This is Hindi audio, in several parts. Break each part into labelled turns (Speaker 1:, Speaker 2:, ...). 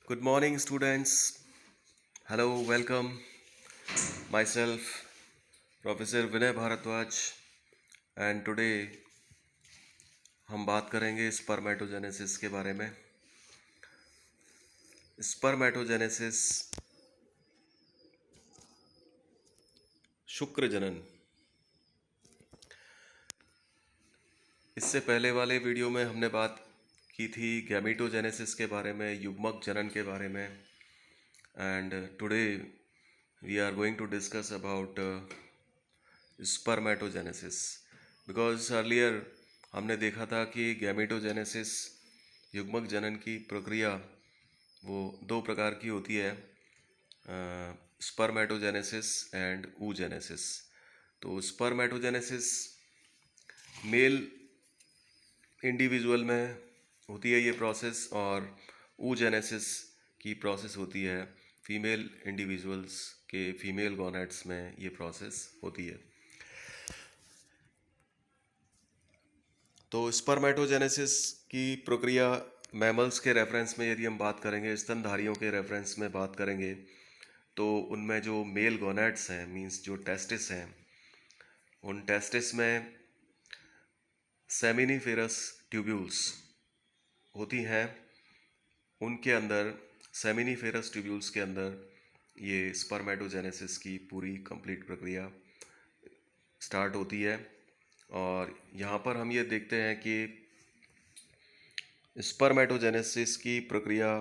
Speaker 1: Good morning, students. Hello, welcome. Myself, Professor Vinay Bharadwaj, and today हम बात करेंगे स्पर्मेटोजेनेसिस के बारे में। स्पर्मेटोजेनेसिस, शुक्र जनन। इससे पहले वाले वीडियो में हमने बात की थी गैमीटोजेनेसिस के बारे में, युग्मक जनन के बारे में। And today we are going to discuss about spermatogenesis, because earlier हमने देखा था कि गैमेटोजेनेसिस युग्मक जनन की प्रक्रिया वो दो प्रकार की होती है, स्पर्मेटोजेनेसिस एंड oogenesis। तो स्पर्मेटोजेनेसिस मेल इंडिविजुअल में होती है ये प्रोसेस, और oogenesis की प्रोसेस होती है फीमेल इंडिविजुअल्स के फीमेल गोनेट्स में ये प्रोसेस होती है। तो स्पर्मेटोजेनेसिस की प्रक्रिया मैमल्स के रेफरेंस में यदि हम बात करेंगे, स्तनधारियों के रेफरेंस में बात करेंगे, तो उनमें जो मेल गोनेट्स हैं, मींस जो टेस्टिस हैं, उन टेस्टिस में सेमिनिफेरस ट्यूब्यूल्स होती हैं। उनके अंदर सेमिनिफेरस ट्यूब्यूल्स के अंदर ये स्पर्मेटोजेनेसिस की पूरी कंप्लीट प्रक्रिया स्टार्ट होती है। और यहाँ पर हम ये देखते हैं कि स्पर्मेटोजेनेसिस की प्रक्रिया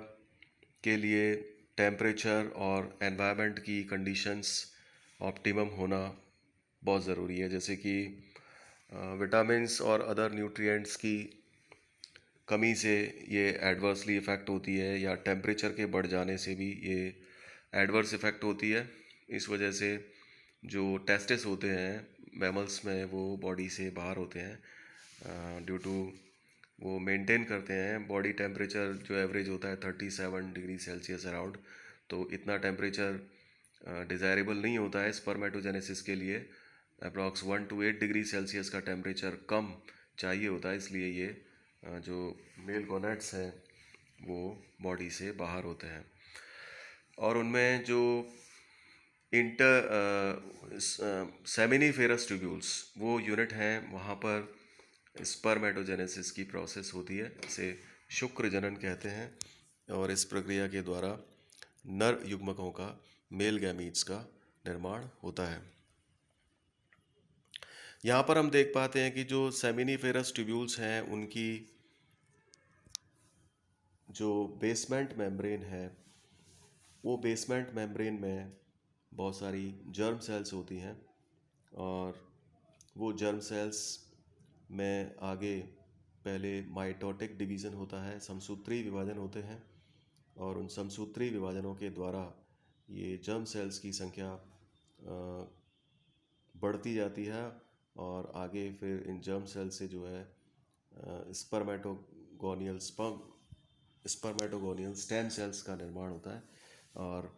Speaker 1: के लिए टेम्परेचर और एनवायरनमेंट की कंडीशंस ऑप्टिमम होना बहुत ज़रूरी है। जैसे कि विटामिन्स और अदर न्यूट्रिएंट्स की कमी से ये एडवर्सली इफ़ेक्ट होती है, या टेम्परेचर के बढ़ जाने से भी ये एडवर्स इफ़ेक्ट होती है। इस वजह से जो टेस्टिस होते हैं मैमल्स में, वो बॉडी से बाहर होते हैं ड्यू टू वो मेंटेन करते हैं बॉडी टेम्परेचर जो एवरेज होता है 37 डिग्री सेल्सियस अराउंड। तो इतना टेम्परेचर डिज़ायरेबल नहीं होता है स्पर्मेटोजेनेसिस के लिए। अप्रॉक्स 1 to 8 डिग्री सेल्सियस का टेम्परेचर कम चाहिए होता है, इसलिए ये जो मेल गोनेट्स हैं वो बॉडी से बाहर होते हैं। और उनमें जो सेमिनिफेरस ट्यूब्यूल्स वो यूनिट हैं, वहाँ पर स्पर्मेटोजेनेसिस की प्रोसेस होती है। इसे शुक्र जनन कहते हैं, और इस प्रक्रिया के द्वारा नर युग्मकों का, मेल गैमीट्स का निर्माण होता है। यहाँ पर हम देख पाते हैं कि जो सेमिनिफेरस ट्यूब्यूल्स हैं, उनकी जो बेसमेंट मेम्ब्रेन है, वो बेसमेंट मेम्ब्रेन में बहुत सारी जर्म सेल्स होती हैं, और वो जर्म सेल्स में आगे पहले माइटोटिक डिवीज़न होता है, समसूत्री विभाजन होते हैं, और उन समसूत्री विभाजनों के द्वारा ये जर्म सेल्स की संख्या बढ़ती जाती है, और आगे फिर इन जर्म सेल से जो है स्पर्मेटोगोनियल स्टेम सेल्स का निर्माण होता है। और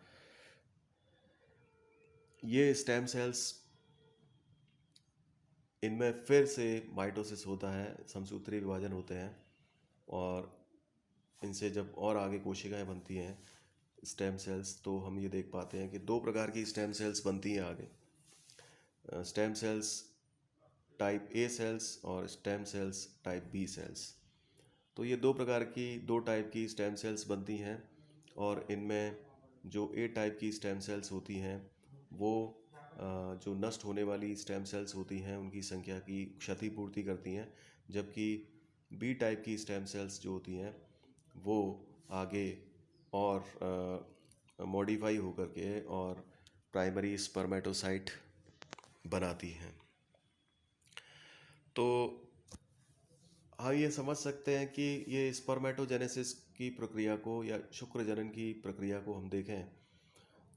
Speaker 1: ये स्टेम सेल्स, इनमें फिर से माइटोसिस होता है, समसूत्री विभाजन होते हैं, और इनसे जब और आगे कोशिकाएं बनती हैं स्टेम सेल्स, तो हम ये देख पाते हैं कि दो प्रकार की स्टेम सेल्स बनती हैं आगे। Stem cells type A cells और stem cells type B cells. तो ये दो टाइप की स्टेम सेल्स बनती हैं, और इनमें जो ए टाइप की स्टेम सेल्स होती हैं वो जो नष्ट होने वाली स्टेम सेल्स होती हैं उनकी संख्या की क्षतिपूर्ति करती हैं, जबकि बी टाइप की स्टेम सेल्स जो होती हैं वो आगे और मॉडिफाई होकर के और प्राइमरी स्पर्मेटोसाइट बनाती हैं। तो हम ये समझ सकते हैं कि ये स्पर्मेटोजेनेसिस की प्रक्रिया को, या शुक्र जनन की प्रक्रिया को हम देखें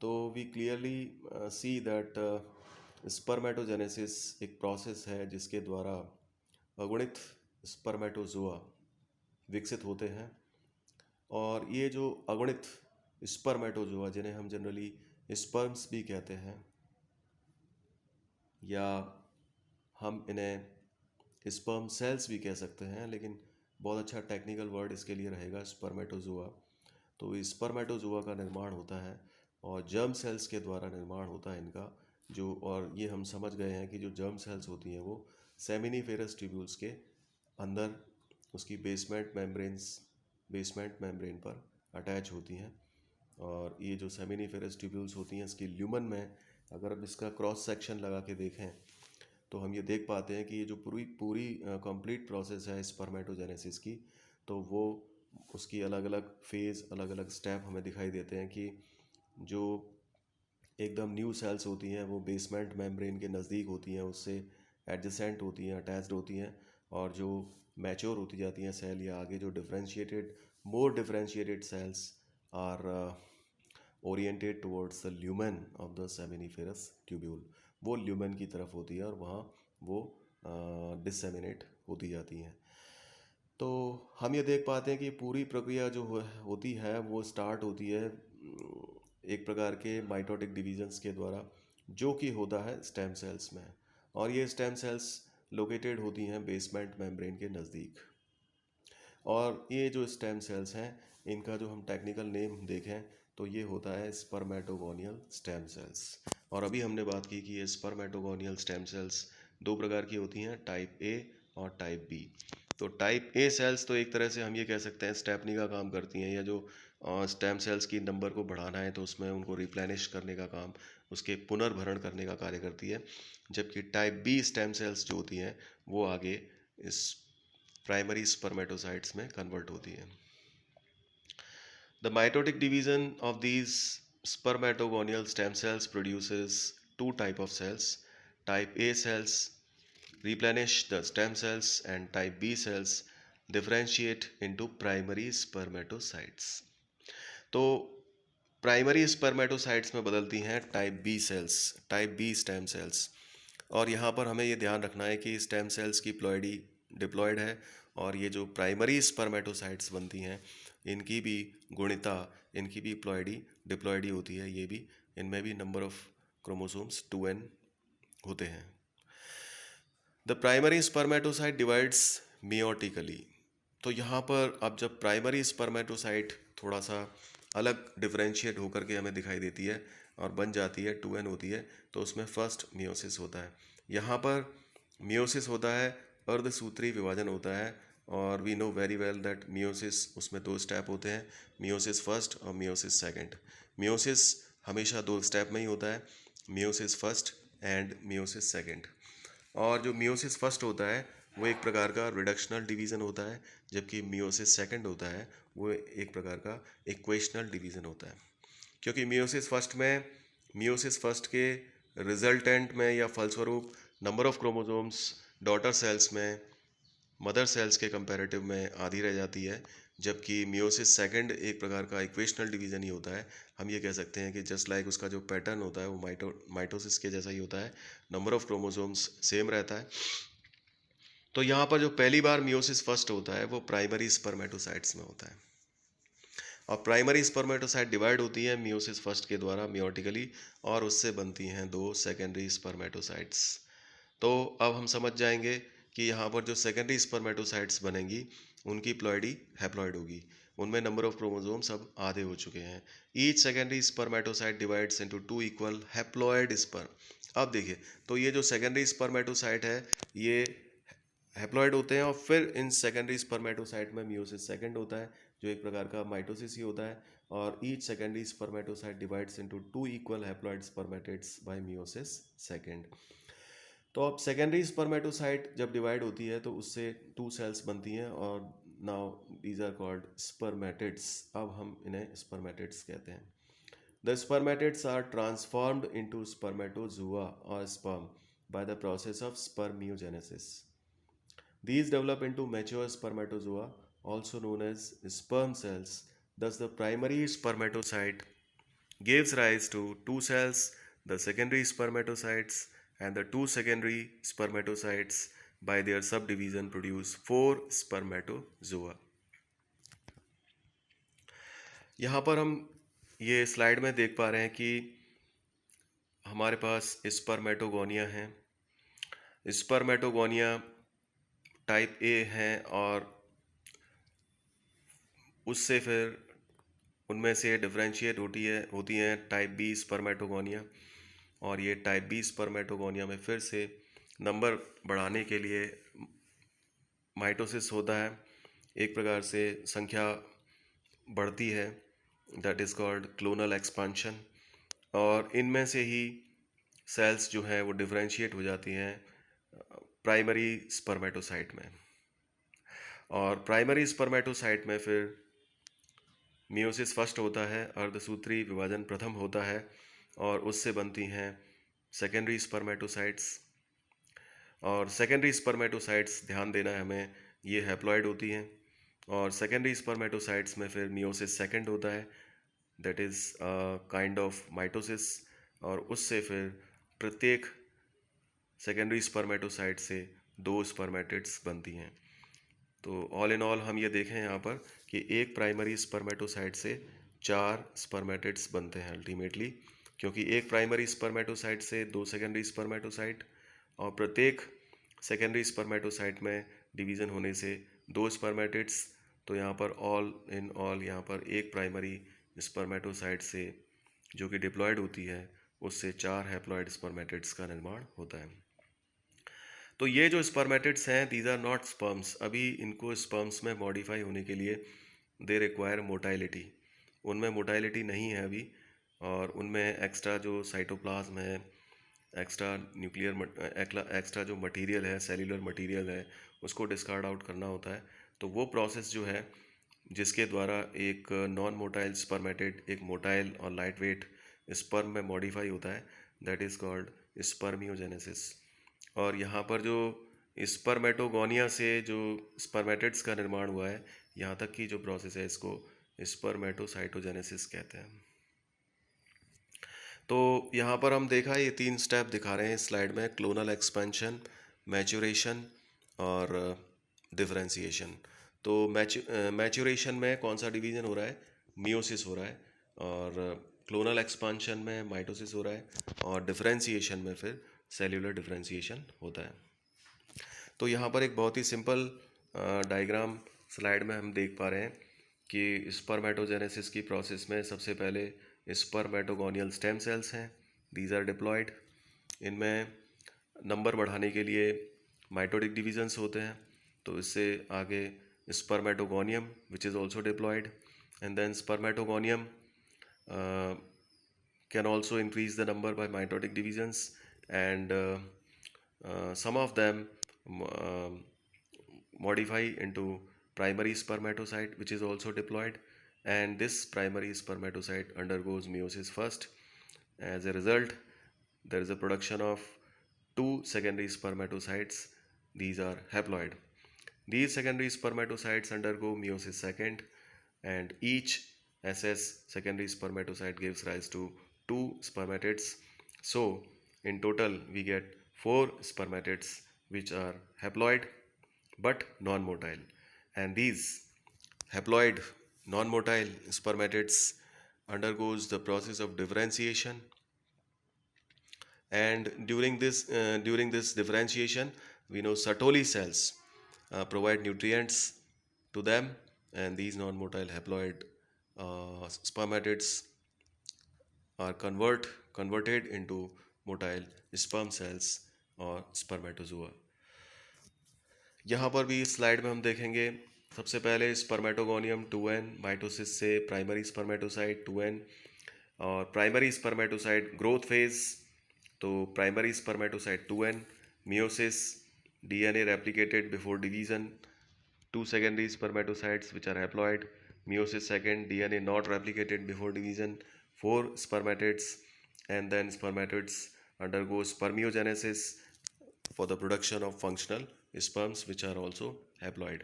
Speaker 1: तो we clearly see that spermatogenesis एक प्रोसेस है जिसके द्वारा अगुणित स्पर्मेटोजोआ विकसित होते हैं। और ये जो अगुणित स्पर्मेटोजोआ, जिन्हें हम जनरली स्पर्म्स भी कहते हैं, या हम इन्हें स्पर्म सेल्स भी कह सकते हैं, लेकिन बहुत अच्छा टेक्निकल वर्ड इसके लिए रहेगा स्पर्मेटोजोआ। तो स्पर्मेटोजोआ का निर्माण होता है और जर्म सेल्स के द्वारा निर्माण होता है इनका, जो, और ये हम समझ गए हैं कि जो जर्म सेल्स होती हैं वो सेमिनिफेरस ट्यूब्यूल्स के अंदर उसकी बेसमेंट मेम्ब्रेन पर अटैच होती हैं। और ये जो सेमिनिफेरस ट्यूब्यूल्स होती हैं इसकी ल्यूमन में अगर अब इसका क्रॉस सेक्शन लगा के देखें तो हम ये देख पाते हैं कि ये जो पूरी पूरी कंप्लीट प्रोसेस है स्पर्मेटोजेनेसिस की, तो वो उसकी अलग अलग फेज़, अलग अलग स्टेप हमें दिखाई देते हैं कि जो एकदम न्यू सेल्स होती हैं वो बेसमेंट मेम्ब्रेन के नज़दीक होती हैं, उससे एडजेसेंट होती हैं, अटैच्ड होती हैं, और जो मैच्योर होती जाती हैं सेल या आगे जो more differentiated cells are oriented towards the lumen of the seminiferous tubule, वो ल्यूमेन की तरफ होती है और वहाँ वो डिसेमिनेट होती जाती हैं। तो हम ये देख पाते हैं कि पूरी प्रक्रिया जो होती है वो स्टार्ट होती है एक प्रकार के माइटोटिक डिवीजन्स के द्वारा, जो कि होता है स्टेम सेल्स में, और ये स्टेम सेल्स लोकेटेड होती हैं बेसमेंट मेम्ब्रेन के नज़दीक। और ये जो स्टेम सेल्स हैं इनका जो हम टेक्निकल नेम देखें तो ये होता है स्पर्मेटोगोनियल स्टेम सेल्स। और अभी हमने बात की कि ये स्पर्मेटोगोनियल स्टेम सेल्स दो प्रकार की होती हैं, टाइप ए और टाइप बी। तो टाइप ए सेल्स तो एक तरह से हम ये कह सकते हैं स्टेपनी का काम करती हैं, या जो स्टेम सेल्स की नंबर को बढ़ाना है तो उसमें उनको रिप्लेनिश करने का काम, उसके पुनर्भरण करने का कार्य करती है। जबकि टाइप बी स्टेम सेल्स जो होती हैं वो आगे इस प्राइमरी स्पर्मेटोसाइट्स में कन्वर्ट होती है। The mitotic division of these spermatogonial stem cells produces two type of cells. Type A cells replenish the stem cells and type B cells differentiate into primary spermatocytes. तो प्राइमरी स्पर्मेटोसाइट्स में बदलती हैं type B cells, type B stem cells. और यहाँ पर हमें ये ध्यान रखना है कि स्टेम सेल्स की प्लॉइडी डिप्लॉयड है, और ये जो प्राइमरी स्पर्मेटोसाइट्स बनती हैं इनकी भी गुणिता, इनकी भी प्लॉइडी डिप्लॉयडी होती है, ये भी, इनमें भी नंबर ऑफ क्रोमोसोम्स 2n होते हैं। The primary spermatocyte divides meiotically. तो यहाँ पर अब जब प्राइमरी स्पर्मेटोसाइट थोड़ा सा अलग डिफरेंशिएट होकर के हमें दिखाई देती है और बन जाती है, 2n होती है, तो उसमें फर्स्ट मियोसिस होता है। यहाँ पर मियोसिस होता है, अर्धसूत्री विभाजन होता है, और we know very well that meiosis, उसमें दो स्टेप होते हैं, मियोसिस फर्स्ट और मियोसिस सेकंड। मियोसिस हमेशा दो स्टेप में ही होता है, meiosis first and meiosis second. और जो मियोसिस फर्स्ट होता है वो एक प्रकार का रिडक्शनल डिवीज़न होता है, जबकि मियोसिस सेकंड होता है वो एक प्रकार का इक्वेशनल डिवीज़न होता है। क्योंकि मियोसिस फर्स्ट के रिजल्टेंट में या फलस्वरूप number of chromosomes daughter cells में मदर सेल्स के कंपैरेटिव में आधी रह जाती है, जबकि मियोसिस सेकंड एक प्रकार का इक्वेशनल डिवीज़न ही होता है। हम ये कह सकते हैं कि जस्ट लाइक उसका जो पैटर्न होता है वो माइटोसिस के जैसा ही होता है, नंबर ऑफ क्रोमोसोम्स सेम रहता है। तो यहाँ पर जो पहली बार मियोसिस फर्स्ट होता है वो प्राइमरी स्पर्मेटोसाइट्स में होता है, और प्राइमरी स्पर्मेटोसाइट डिवाइड होती है मियोसिस फर्स्ट के द्वारा मियोटिकली, और उससे बनती हैं दो सेकेंडरी स्पर्मेटोसाइट्स। तो अब हम समझ जाएंगे कि यहाँ पर जो सेकेंडरी स्पर्मेटोसाइट्स बनेंगी उनकी प्लॉइडी हैप्लॉइड होगी, उनमें नंबर ऑफ क्रोमोसोम्स अब आधे हो चुके हैं। Each secondary spermatocyte divides into 2 equal haploid sperm. अब देखिए, तो ये जो सेकेंडरी स्पर्मेटोसाइट है ये हैप्लॉइड होते हैं, और फिर इन सेकेंडरी स्पर्मेटोसाइट में मियोसिस सेकंड होता है, जो एक प्रकार का माइटोसिस ही होता है, और each secondary spermatocyte divides into 2 equal haploid स्पर्मेटेड्स bye meiosis second. तो अब सेकेंडरी स्पर्मेटोसाइट जब डिवाइड होती है तो उससे 2 सेल्स बनती हैं, और now these are called spermatids. अब हम इन्हें स्पर्मेटिड्स कहते हैं। The spermatids are transformed into spermatozoa और sperm by the process of spermiogenesis. These develop into mature spermatozoa, also known as sperm cells. Thus, the primary spermatocyte gives rise to two cells, the secondary spermatocytes, and the two secondary spermatocytes by their subdivision produce 4 spermatozoa. यहाँ पर हम ये स्लाइड में देख पा रहे हैं कि हमारे पास स्पर्मेटोगोनिया हैं। स्पर्मेटोगोनिया टाइप ए हैं, और उससे फिर उनमें से डिफरेंशिएट होती हैं टाइप बी स्पर्मेटोगोनिया। और ये टाइप बी स्पर्मेटोगोनिया में फिर से नंबर बढ़ाने के लिए माइटोसिस होता है, एक प्रकार से संख्या बढ़ती है, that is called clonal expansion. और इनमें से ही सेल्स जो हैं वो डिफरेंशिएट हो जाती हैं प्राइमरी स्पर्मेटोसाइट में। और प्राइमरी स्पर्मेटोसाइट में फिर मियोसिस फर्स्ट होता है, अर्धसूत्री विभाजन प्रथम होता है, और उससे बनती हैं सेकेंडरी स्पर्मेटोसाइट्स। और सेकेंडरी स्पर्मेटोसाइट्स, ध्यान देना है हमें, ये हैप्लॉइड होती हैं। और सेकेंडरी स्पर्मेटोसाइट्स में फिर मियोसिस सेकंड होता है, that is kind of mitosis. और उससे फिर प्रत्येक सेकेंडरी स्पर्मेटोसाइट से 2 स्पर्मेटिड्स बनती हैं। तो ऑल इन ऑल हम ये देखें यहाँ पर कि एक प्राइमरी स्पर्मेटोसाइट से 4 स्पर्मेटिड्स बनते हैं अल्टीमेटली, क्योंकि एक प्राइमरी स्पर्मेटोसाइट से 2 सेकेंडरी स्पर्मेटोसाइट, और प्रत्येक सेकेंडरी स्पर्मेटोसाइट में डिवीज़न होने से 2 स्पर्मेटिड्स। तो यहाँ पर ऑल इन ऑल यहाँ पर एक प्राइमरी स्पर्मेटोसाइट से जो कि डिप्लॉयड होती है, उससे 4 हैप्लॉयड स्पर्मेटिड्स का निर्माण होता है। तो ये जो स्पर्मेटिड्स हैं, दीज आर नॉट स्पर्म्स। अभी इनको स्पर्म्स में मॉडिफाई होने के लिए दे रिक्वायर मोटाइलिटी, उनमें मोटाइलिटी नहीं है अभी। और उनमें एक्स्ट्रा जो साइटोप्लाज्म है, एक्स्ट्रा एक्स्ट्रा जो मटेरियल है, सेल्यूलर मटेरियल है, उसको डिस्कार्ड आउट करना होता है। तो वो प्रोसेस जो है, जिसके द्वारा एक नॉन मोटाइल स्पर्मेटिड एक मोटाइल और लाइट वेट स्पर्म में मॉडिफाई होता है, दैट इज़ कॉल्ड स्पर्मियोजेनेसिस। और यहाँ पर जो स्पर्मेटोगोनिया से जो स्पर्मेटिड्स का निर्माण हुआ है, यहाँ तक की जो प्रोसेस है, इसको स्पर्मेटोसाइटोजेनेसिस कहते हैं। तो यहाँ पर हम देखा, ये 3 स्टेप दिखा रहे हैं स्लाइड में, क्लोनल एक्सपेंशन, मैच्योरेशन और डिफरेंशिएशन। तो मैच्योरेशन में कौन सा डिवीज़न हो रहा है? मियोसिस हो रहा है। और क्लोनल एक्सपेंशन में माइटोसिस हो रहा है। और डिफरेंशिएशन में फिर सेल्यूलर डिफरेंशिएशन होता है। तो यहाँ पर एक बहुत ही सिंपल डायग्राम स्लाइड में हम देख पा रहे हैं कि स्पर्मेटोजेनेसिस की प्रोसेस में सबसे पहले स्पर्मेटोगोनियल स्टेम सेल्स हैं, दीज आर डिप्लॉयड। इनमें नंबर बढ़ाने के लिए माइटोटिक डिवीजन्स होते हैं। तो इससे आगे spermatogonium which is also diploid, and then spermatogonium can also increase the number by mitotic divisions, and some of them um, modify into primary spermatocyte which is also diploid, and this primary spermatocyte undergoes meiosis first. As a result, there is a production of 2 secondary spermatocytes. These are haploid. These secondary spermatocytes undergo meiosis second, and each SS secondary spermatocyte gives rise to 2 spermatids. So in total we get 4 spermatids which are haploid but non-motile. And these haploid non-motile spermatids undergoes the process of differentiation, and during this differentiation, we know Sertoli cells provide nutrients to them, and these non-motile haploid spermatids are converted into motile sperm cells और स्पर्मेटोजोआ। यहाँ पर भी स्लाइड में हम देखेंगे, सबसे पहले स्पर्मेटोगोनियम 2n माइटोसिस से प्राइमरी स्पर्मेटोसाइट 2n, और प्राइमरी स्पर्मेटोसाइट ग्रोथ फेज। तो primary spermatocyte 2n, meiosis, DNA replicated before division, 2 secondary spermatocytes which are haploid, meiosis second, DNA not replicated before division, 4 spermatids, and then spermatids undergo spermiogenesis for the production of functional sperms which are also haploid.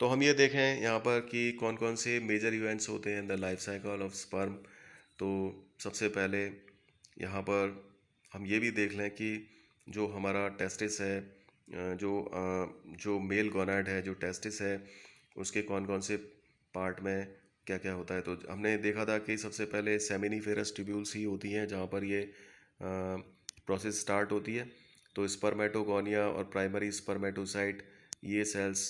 Speaker 1: तो हम ये देखें यहाँ पर कि कौन कौन से मेजर इवेंट्स होते हैं in the life cycle of sperm. तो सबसे पहले यहाँ पर हम ये भी देख लें कि जो हमारा टेस्टिस है, जो मेल गोनाड है, जो टेस्टिस है, उसके कौन कौन से पार्ट में क्या क्या होता है। तो हमने देखा था कि सबसे पहले सेमिनिफेरस ट्यूब्यूल्स ही होती हैं जहाँ पर ये प्रोसेस स्टार्ट होती है। तो स्पर्मेटोगोनिया और प्राइमरी स्पर्मेटोसाइट, ये सेल्स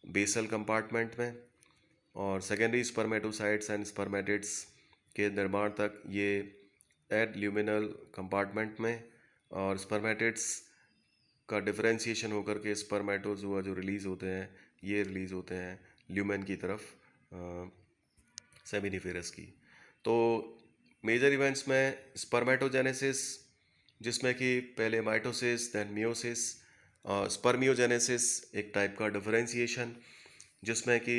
Speaker 1: बेसल कंपार्टमेंट में, और सेकेंडरी स्पर्मेटोसाइट्स एंड स्पर्मेटिड्स के निर्माण तक ये एड ल्यूमिनल कंपार्टमेंट में, और स्पर्मेटिड्स का डिफरेंशिएशन होकर के स्पर्मेटोजोआ जो रिलीज़ होते हैं, ये रिलीज़ होते हैं ल्यूमेन की तरफ सेमिनिफेरस की। तो मेजर इवेंट्स में स्पर्मेटोजेनेसिस, जिसमें कि पहले माइटोसिस देन मियोसिस, स्पर्मियोजेनेसिस एक टाइप का डिफरेंशिएशन, जिसमें कि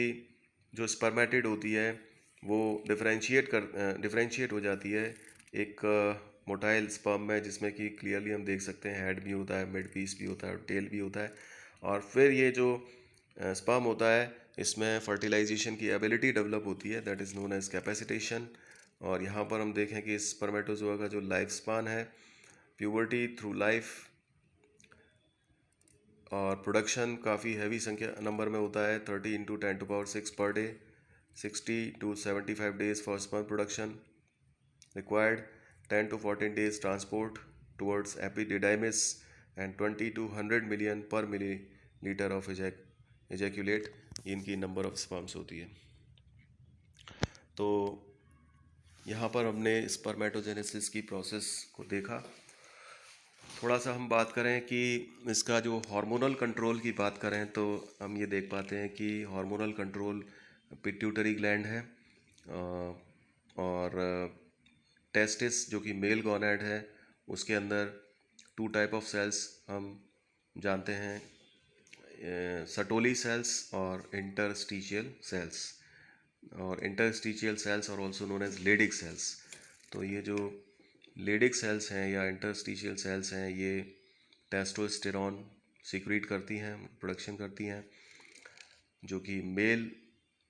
Speaker 1: जो स्पर्मेटिड होती है वो डिफरेंशिएट हो जाती है एक मोटाइल स्पर्म में, जिसमें कि क्लियरली हम देख सकते हैं हेड भी होता है, मिड पीस भी होता है और टेल भी होता है। और फिर ये जो स्पर्म होता है इसमें फर्टिलाइजेशन की एबिलिटी डेवलप होती है, that is known as capacitation. और यहाँ पर हम देखें कि स्पर्मेटोजोआ का जो लाइफ स्पान है, प्यूबर्टी थ्रू लाइफ और प्रोडक्शन काफ़ी हैवी संख्या नंबर में होता है, 30 × 10⁶ per day, 60 to 75 days for sperm production required, 10 to 14 days transport towards epididymis, and 20 to 100 million per milliliter of ejaculate इनकी नंबर ऑफ स्पर्म्स होती है। तो यहाँ पर हमने स्पर्मेटोजेनेसिस की प्रोसेस को देखा। थोड़ा सा हम बात करें कि इसका जो हार्मोनल कंट्रोल की बात करें तो हम ये देख पाते हैं कि हार्मोनल कंट्रोल पिट्यूटरी ग्लैंड है, और टेस्टिस जो कि मेल गोनैड है उसके अंदर 2 टाइप ऑफ सेल्स हम जानते हैं, सटोली सेल्स और इंटरस्टिशियल सेल्स। और इंटरस्टिशियल सेल्स और also known as Leydig cells. तो ये जो लेडिक सेल्स हैं या इंटरस्टिशियल सेल्स हैं, ये टेस्टोस्टेरॉन सीक्रेट करती हैं, प्रोडक्शन करती हैं, जो कि मेल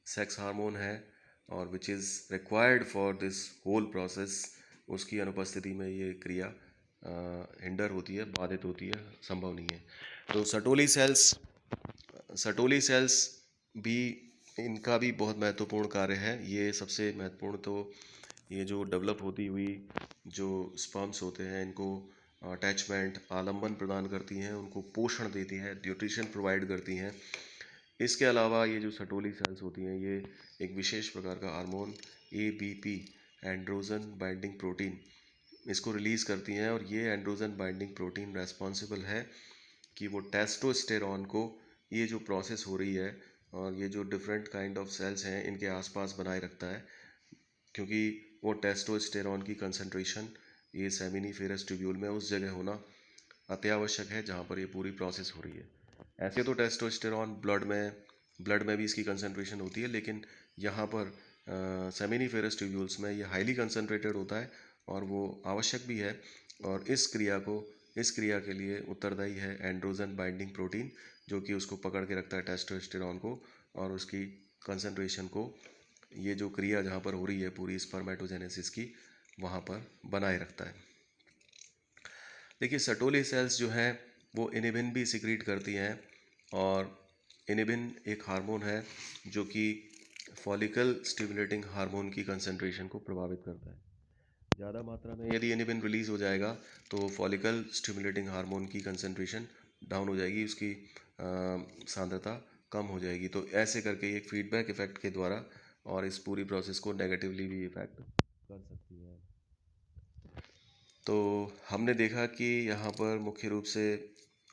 Speaker 1: सेक्स हार्मोन है और which is required for this whole process. उसकी अनुपस्थिति में ये क्रिया हिंडर होती है, बाधित होती है, संभव नहीं है। तो सटोली सेल्स भी, इनका भी बहुत महत्वपूर्ण कार्य है। ये सबसे महत्वपूर्ण, तो ये जो डेवलप होती हुई जो स्पर्म्स होते हैं इनको अटैचमेंट, आलंबन प्रदान करती हैं, उनको पोषण देती हैं, न्यूट्रिशन प्रोवाइड करती हैं। इसके अलावा ये जो सटोली सेल्स होती हैं ये एक विशेष प्रकार का hormone ABP, androgen binding protein, इसको रिलीज़ करती हैं। और ये एंड्रोजन बाइंडिंग प्रोटीन रेस्पॉन्सिबल है कि वो टेस्टोस्टेरॉन को, ये जो प्रोसेस हो रही है और ये जो डिफरेंट काइंड ऑफ सेल्स हैं इनके आसपास बनाए रखता है, क्योंकि वो टेस्टोस्टेरॉन की कंसंट्रेशन ये सेमिनिफेरस ट्यूब्यूल में उस जगह होना अत्यावश्यक है जहाँ पर ये पूरी प्रोसेस हो रही है। ऐसे तो टेस्टोस्टेरॉन ब्लड में भी इसकी कंसंट्रेशन होती है, लेकिन यहाँ पर सेमिनिफेरस ट्यूब्यूल्स में ये हाईली कंसंट्रेटेड होता है और वो आवश्यक भी है। और इस क्रिया के लिए उत्तरदायी है एंड्रोजन बाइंडिंग प्रोटीन, जो कि उसको पकड़ के रखता है टेस्टोस्टेरॉन को, और उसकी कंसंट्रेशन को, ये जो क्रिया जहाँ पर हो रही है पूरी स्पर्मेटोजेनेसिस की, वहाँ पर बनाए रखता है। देखिए, सटोली सेल्स जो हैं वो इनिबिन भी सिक्रीट करती हैं, और इनिबिन एक हार्मोन है जो कि फॉलिकल स्टिमुलेटिंग हार्मोन की कंसंट्रेशन को प्रभावित करता है। ज़्यादा मात्रा में यदि इनिबिन रिलीज़ हो जाएगा तो फॉलिकल स्टिमुलेटिंग हार्मोन की कंसंट्रेशन डाउन हो जाएगी, उसकी सांद्रता कम हो जाएगी। तो ऐसे करके एक फीडबैक इफेक्ट के द्वारा और इस पूरी प्रोसेस को नेगेटिवली भी इफेक्ट कर सकती है। तो हमने देखा कि यहाँ पर मुख्य रूप से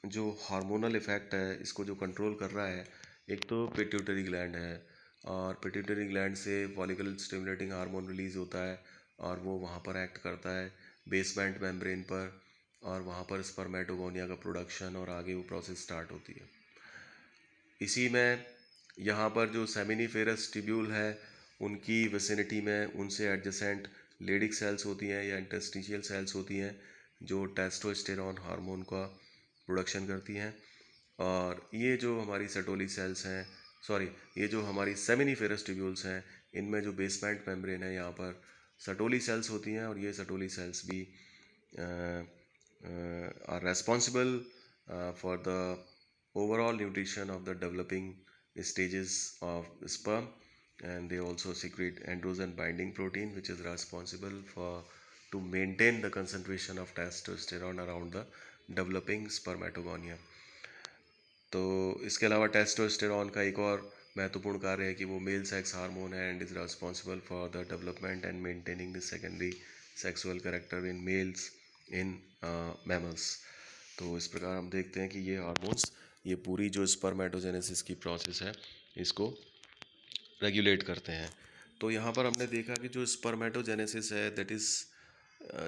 Speaker 1: जो हार्मोनल इफ़ेक्ट है इसको जो कंट्रोल कर रहा है, एक तो पिट्यूटरी ग्लैंड है, और पिट्यूटरी ग्लैंड से फॉलिकल स्टिमुलेटिंग हार्मोन रिलीज़ होता है और वो वहाँ पर एक्ट करता है बेसमेंट मेम्ब्रेन पर, और वहाँ पर स्पर्मेटोगोनिया का प्रोडक्शन और आगे वो प्रोसेस स्टार्ट होती है। इसी में यहाँ पर जो सेमिनिफेरस ट्यूब्यूल है उनकी विसिनिटी में उनसे एडजेसेंट लेडिक सेल्स होती हैं या इंटरस्टिशियल सेल्स होती हैं जो टेस्टोस्टेरॉन हार्मोन का प्रोडक्शन करती हैं। और ये जो हमारी सटोली सेल्स हैं, ये जो हमारी सेमिनिफेरस ट्यूब्यूल्स हैं, इनमें जो बेसमेंट मेम्ब्रेन है यहाँ पर सटोली सेल्स होती हैं, और ये सटोली सेल्स भी are responsible for the overall nutrition of the developing stages of sperm, and they also secrete androgen binding protein which is responsible for to maintain the concentration of testosterone around the developing spermatogonia। तो इसके अलावा टेस्टोस्टेरॉन का एक और महत्वपूर्ण कार्य है कि वो मेल सेक्स हार्मोन है and is responsible for the development and maintaining the secondary sexual character in males in mammals. तो इस प्रकार हम देखते हैं कि ये हार्मोन्स, ये पूरी जो स्पर्मेटोजेनेसिस की प्रोसेस है इसको रेगुलेट करते हैं। तो यहाँ पर हमने देखा कि जो स्पर्मेटोजेनेसिस है दैट इज़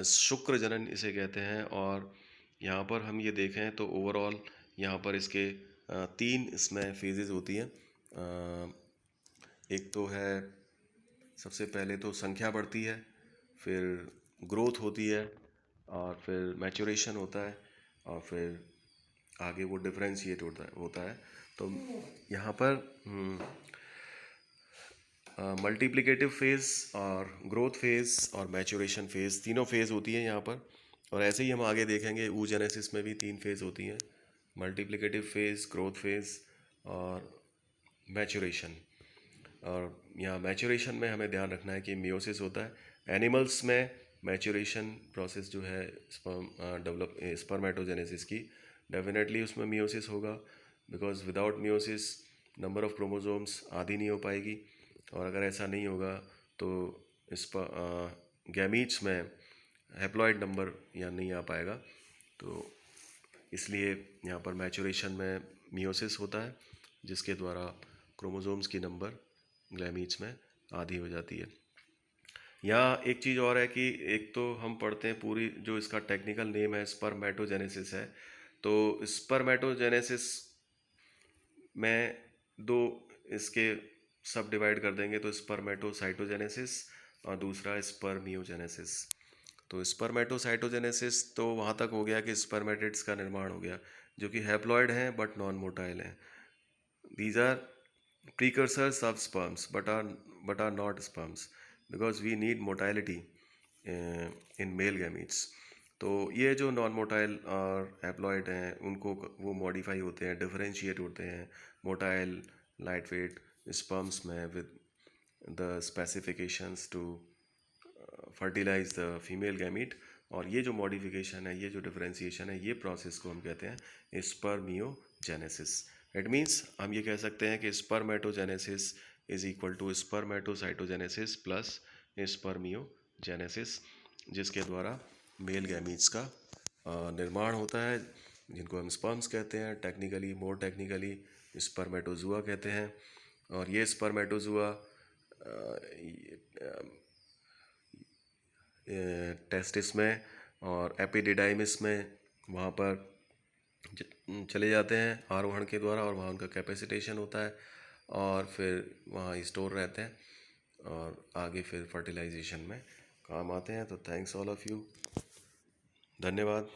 Speaker 1: शुक्र जनन इसे कहते हैं। और यहाँ पर हम ये देखें तो ओवरऑल यहाँ पर इसके तीन इसमें फेजेस होती हैं। एक तो है, सबसे पहले तो संख्या बढ़ती है, फिर ग्रोथ होती है, और फिर मैच्योरेशन होता है, और फिर आगे वो डिफरेंशिएट होता है। तो यहाँ पर मल्टीप्लिकेटिव फेज़ और ग्रोथ फेज़ और मैच्योरेशन फेज़, तीनों फेज़ होती है यहाँ पर। और ऐसे ही हम आगे देखेंगे oogenesis में भी तीन फेज़ होती हैं, मल्टीप्लिकेटिव फेज़, ग्रोथ फेज़ और मैच्योरेशन। और यहाँ मैच्योरेशन में हमें ध्यान रखना है कि मियोसिस होता है एनिमल्स में। मैच्योरेशन प्रोसेस जो है स्पर्मेटोजेनेसिस की, डेफिनेटली उसमें मियोसिस होगा, because without meiosis number of chromosomes आधी नहीं हो पाएगी। और अगर ऐसा नहीं होगा तो इस गैमीट्स में हैप्लॉइड नंबर यहाँ नहीं आ पाएगा। तो इसलिए यहाँ पर मैच्योरेशन में मियोसिस होता है, जिसके द्वारा क्रोमोसोम्स की नंबर गैमीट्स में आधी हो जाती है। यहाँ एक चीज़ और है कि एक तो हम पढ़ते हैं पूरी, जो इसका टेक्निकल नेम है स्पर्मेटोजेनेसिस है। तो स्पर्मेटोजेनेसिस में दो इसके सब डिवाइड कर देंगे, तो स्पर्मेटोसाइटोजेनेसिस और दूसरा स्पर्मियोजेनेसिस। तो स्पर्मेटोसाइटोजेनेसिस तो वहाँ तक हो गया कि स्पर्मेटिड्स का निर्माण हो गया, जो कि हैप्लॉइड हैं बट नॉन मोटाइल हैं। These are precursors of sperms but are not sperms, because we need motility in male gametes. तो ये जो नॉन मोटाइल और हैप्लॉइड हैं उनको वो मॉडिफाई होते हैं, डिफरेंशिएट होते हैं मोटाइल लाइट वेट स्पर्म्स में with the specifications to fertilize the female gamete. और ये जो मॉडिफिकेशन है, ये जो डिफरेंशिएशन है, ये प्रोसेस को हम कहते हैं स्पर्मियोजेनेसिस। इट मीन्स हम ये कह सकते हैं कि spermatogenesis is equal to spermatocytogenesis plus spermiogenesis, जिसके द्वारा मेल गैमीट्स का निर्माण होता है, जिनको हम स्पर्म्स कहते हैं, टेक्निकली मोर टेक्निकली स्पर्मेटोजुआ कहते हैं। और ये स्पर्मेटोजुआ टेस्टिस में और एपिडिडाइमिस में वहाँ पर चले जाते हैं आरोहण के द्वारा, और वहाँ उनका कैपेसिटेशन होता है, और फिर वहाँ स्टोर रहते हैं, और आगे फिर फर्टिलाइजेशन में काम आते हैं। तो थैंक्स ऑल ऑफ़ यू, धन्यवाद।